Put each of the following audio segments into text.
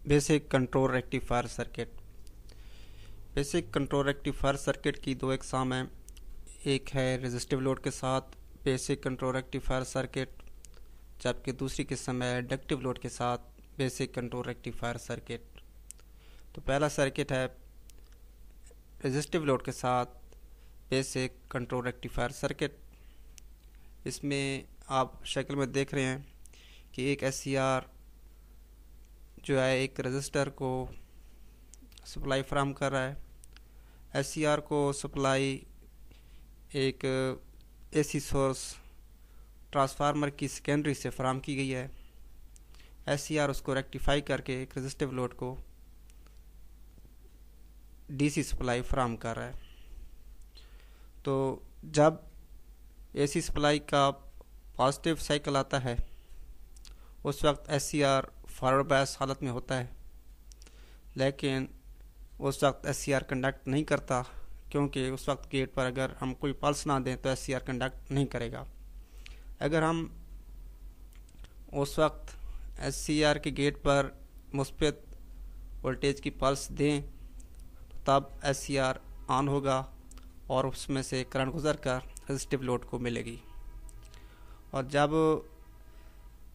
Basic control rectifier circuit. Basic control rectifier circuit की दो exam हैं। एक है रेजिस्टिव लोड के साथ बेसिक कंट्रोल रेक्टिफायर सर्किट, जबकि दूसरी किस्म है इंडक्टिव लोड के साथ बेसिक कंट्रोल रेक्टिफायर सर्किट। तो पहला सर्किट है रेजिस्टिव लोड के साथ बेसिक कंट्रोल रेक्टिफायर सर्किट। इसमें आप शक्ल में देख रहे हैं कि एक एससीआर जो है एक रजिस्टर को सप्लाई फराहम कर रहा है। एससीआर को सप्लाई एक एसी सोर्स ट्रांसफार्मर की सेकेंडरी से फराहम की गई है। एससीआर उसको रेक्टिफाई करके एक रेजिस्टिव लोड को डीसी सप्लाई फराहम कर रहा है। तो जब एसी सप्लाई का पॉजिटिव साइकिल आता है उस वक्त एससीआर फॉरवर्ड बायस हालत में होता है, लेकिन उस वक्त एससीआर कंडक्ट नहीं करता, क्योंकि उस वक्त गेट पर अगर हम कोई पल्स ना दें तो एससीआर कंडक्ट नहीं करेगा। अगर हम उस वक्त एससीआर के गेट पर मुस्बित वोल्टेज की पल्स दें तो तब एससीआर ऑन होगा और उसमें से करंट गुजर कर रेजिस्टिव लोड को मिलेगी। और जब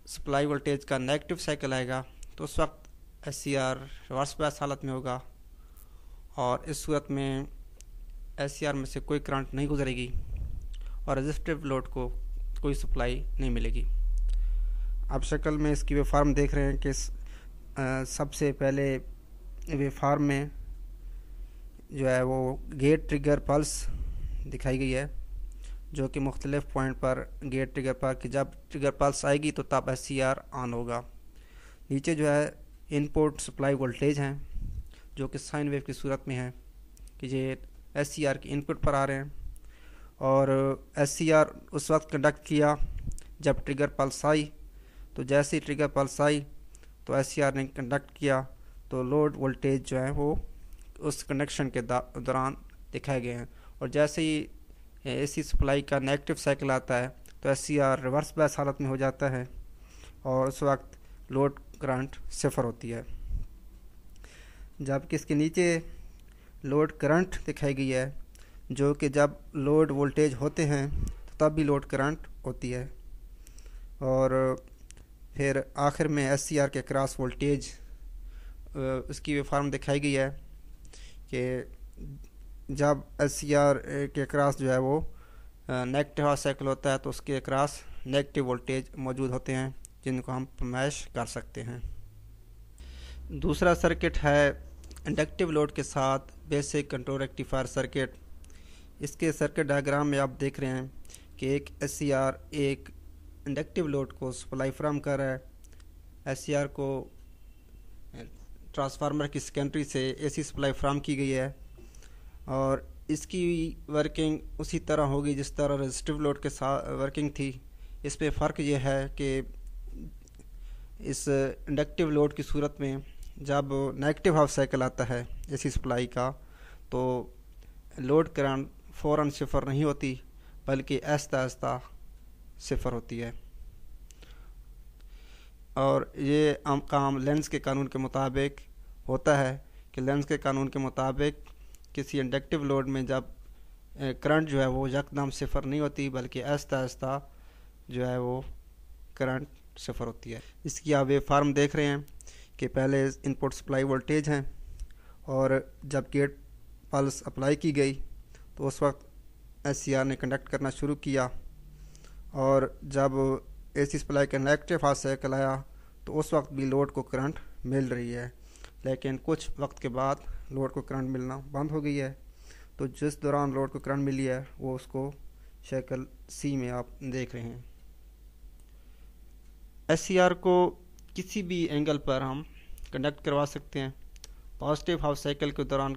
सप्लाई वोल्टेज का नेगेटिव साइकिल आएगा तो उस वक्त एससीआर रिवर्स बायस हालत में होगा और इस सूरत में एससीआर में से कोई करंट नहीं गुजरेगी और रेजिस्टिव लोड को कोई सप्लाई नहीं मिलेगी। आप शक्ल में इसकी वेवफॉर्म देख रहे हैं कि सबसे पहले वेवफॉर्म में जो है वो गेट ट्रिगर पल्स दिखाई गई है, जो कि मुख्तलिफ पॉइंट पर गेट ट्रिगर पर कि जब ट्रिगर पल्स आएगी तो तब एससीआर ऑन होगा। नीचे जो है इनपुट सप्लाई वोल्टेज हैं, जो कि साइन वेव की सूरत में है कि ये एससीआर के इनपुट पर आ रहे हैं। और एससीआर उस वक्त कंडक्ट किया जब ट्रिगर पल्स आई, तो जैसे ही ट्रिगर पल्स आई तो एससीआर ने कंडक्ट किया, तो लोड वोल्टेज जो है वो उस कंडक्शन के दौरान दिखाए गए हैं। और जैसे ही एसी सप्लाई का नेगेटिव साइकिल आता है तो एससीआर रिवर्स बायस हालत में हो जाता है और उस वक्त लोड करंट सिफर होती है। जबकि इसके नीचे लोड करंट दिखाई गई है, जो कि जब लोड वोल्टेज होते हैं तो तब भी लोड करंट होती है। और फिर आखिर में एससीआर के क्रॉस वोल्टेज उसकी वेवफॉर्म दिखाई गई है कि जब एससीआर के क्रॉस जो है वो नेगेटिव हाफ साइकिल होता है तो उसके क्रॉस नेगेटिव वोल्टेज मौजूद होते हैं, जिनको हम पैमाइश कर सकते हैं। दूसरा सर्किट है इंडक्टिव लोड के साथ बेसिक कंट्रोल रेक्टिफायर सर्किट। इसके सर्किट डायग्राम में आप देख रहे हैं कि एक एससीआर एक इंडक्टिव लोड को सप्लाई फराहम कर रहा है। एससीआर को ट्रांसफार्मर की सेकेंडरी से एसी सप्लाई फराहम की गई है और इसकी वर्किंग उसी तरह होगी जिस तरह रेजिस्टिव लोड के साथ वर्किंग थी। इस पे फ़र्क ये है कि इस इंडक्टिव लोड की सूरत में जब नेगेटिव हाफ साइकिल आता है एसी सप्लाई का तो लोड करंट फ़ौरन सिफर नहीं होती, बल्कि आहिस्ता आहिस्ता सिफर होती है। और ये काम लेंस के कानून के मुताबिक होता है कि लेंस के कानून के मुताबिक किसी इंडक्टिव लोड में जब करंट जो है वो यकदम सिफर नहीं होती, बल्कि आहिस्ता आहिस्ता जो है वो करंट सिफर होती है। इसकी आप वेवफॉर्म देख रहे हैं कि पहले इनपुट सप्लाई वोल्टेज हैं और जब गेट पल्स अप्लाई की गई तो उस वक्त एससीआर ने कंडक्ट करना शुरू किया और जब एसी सप्लाई का नेगेटिव हाफ साइकिल आया तो उस वक्त भी लोड को करंट मिल रही है, लेकिन कुछ वक्त के बाद लोड को करंट मिलना बंद हो गई है। तो जिस दौरान लोड को करंट मिली है वो उसको शक्ल सी में आप देख रहे हैं। एससीआर को किसी भी एंगल पर हम कंडक्ट करवा सकते हैं। पॉजिटिव हाफ साइकिल के दौरान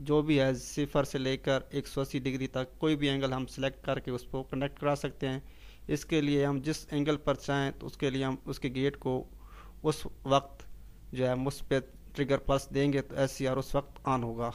जो भी है सिफर से लेकर 180 डिग्री तक कोई भी एंगल हम सिलेक्ट करके उसको कंडक्ट करा सकते हैं। इसके लिए हम जिस एंगल पर चाहें तो उसके लिए हम उसके गेट को उस वक्त जो है मुस्बित ट्रिगर पल्स देंगे तो एससीआर उस वक्त ऑन होगा।